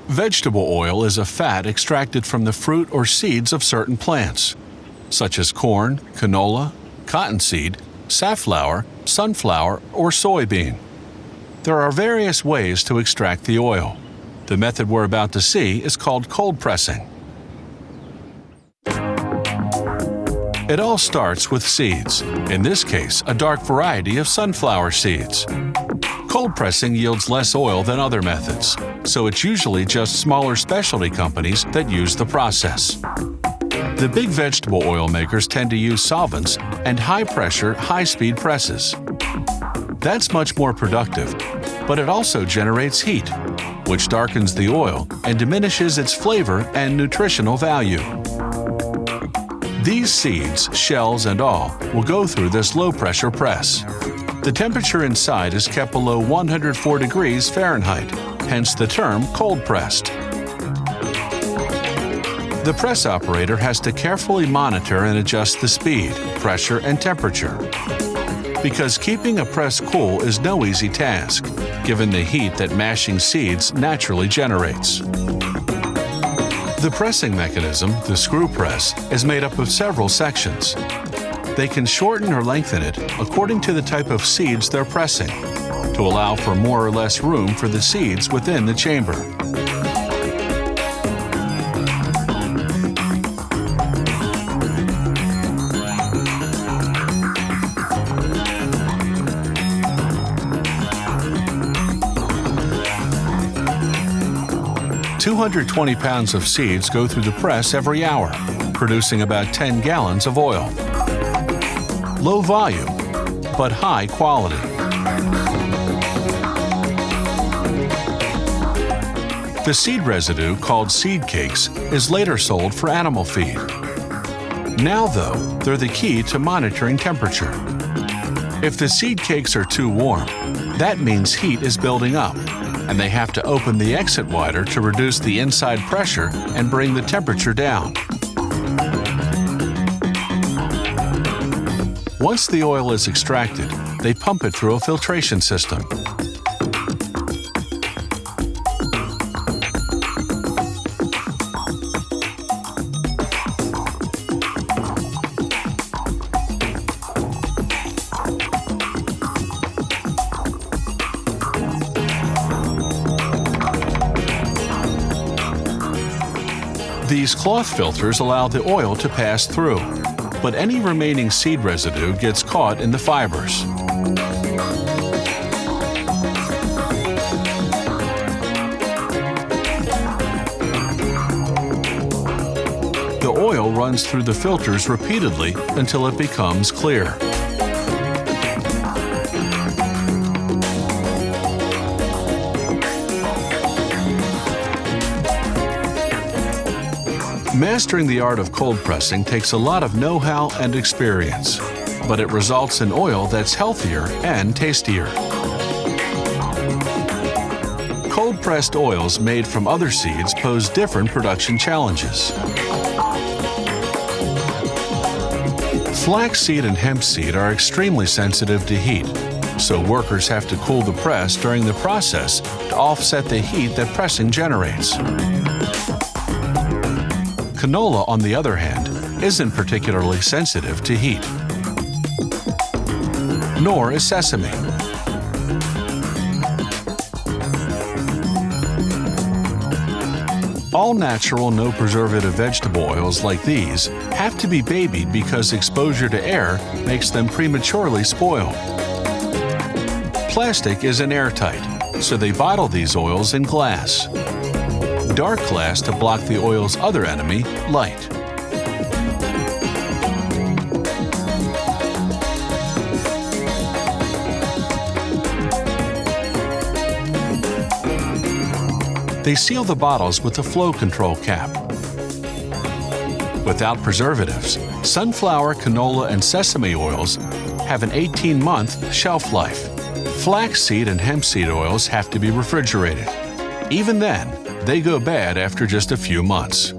Vegetable oil is a fat extracted from the fruit or seeds of certain plants, such as corn, canola, cottonseed, safflower, sunflower, or soybean. There are various ways to extract the oil. The method we're about to see is called cold pressing. It all starts with seeds, in this case a dark variety of sunflower seeds. Cold pressing yields less oil than other methods, so it's usually just smaller specialty companies that use the process. The big vegetable oil makers tend to use solvents and high-pressure, high-speed presses. That's much more productive, but it also generates heat, which darkens the oil and diminishes its flavor and nutritional value. These seeds, shells, and all will go through this low-pressure press. The temperature inside is kept below 104 degrees Fahrenheit, hence the term cold-pressed. The press operator has to carefully monitor and adjust the speed, pressure, and temperature. Because keeping a press cool is no easy task, given the heat that mashing seeds naturally generates. The pressing mechanism, the screw press, is made up of several sections. They can shorten or lengthen it according to the type of seeds they're pressing, to allow for more or less room for the seeds within the chamber. "220 pounds of seeds go through the press every hour, producing about 10 gallons of oil. Low volume, but high quality. The seed residue, called seed cakes, is later sold for animal feed. Now, though, they're the key to monitoring temperature. If the seed cakes are too warm, that means heat is building up, and they have to open the exit wider to reduce the inside pressure and bring the temperature down. Once the oil is extracted, they pump it through a filtration system. These cloth filters allow the oil to pass through, but any remaining seed residue gets caught in the fibers. The oil runs through the filters repeatedly until it becomes clear. Mastering the art of cold pressing takes a lot of know-how and experience, but it results in oil that's healthier and tastier. Cold-pressed oils made from other seeds pose different production challenges. Flaxseed and hemp seed are extremely sensitive to heat, so workers have to cool the press during the process to offset the heat that pressing generates. Canola, on the other hand, isn't particularly sensitive to heat. Nor is sesame. All natural, no preservative vegetable oils like these have to be babied because exposure to air makes them prematurely spoil. Plastic isn't airtight, so they bottle these oils in glass. Dark glass to block the oil's other enemy, light. They seal the bottles with a flow control cap. Without preservatives, sunflower, canola, and sesame oils have an 18-month shelf life. Flaxseed and hemp seed oils have to be refrigerated. Even then, they go bad after just a few months.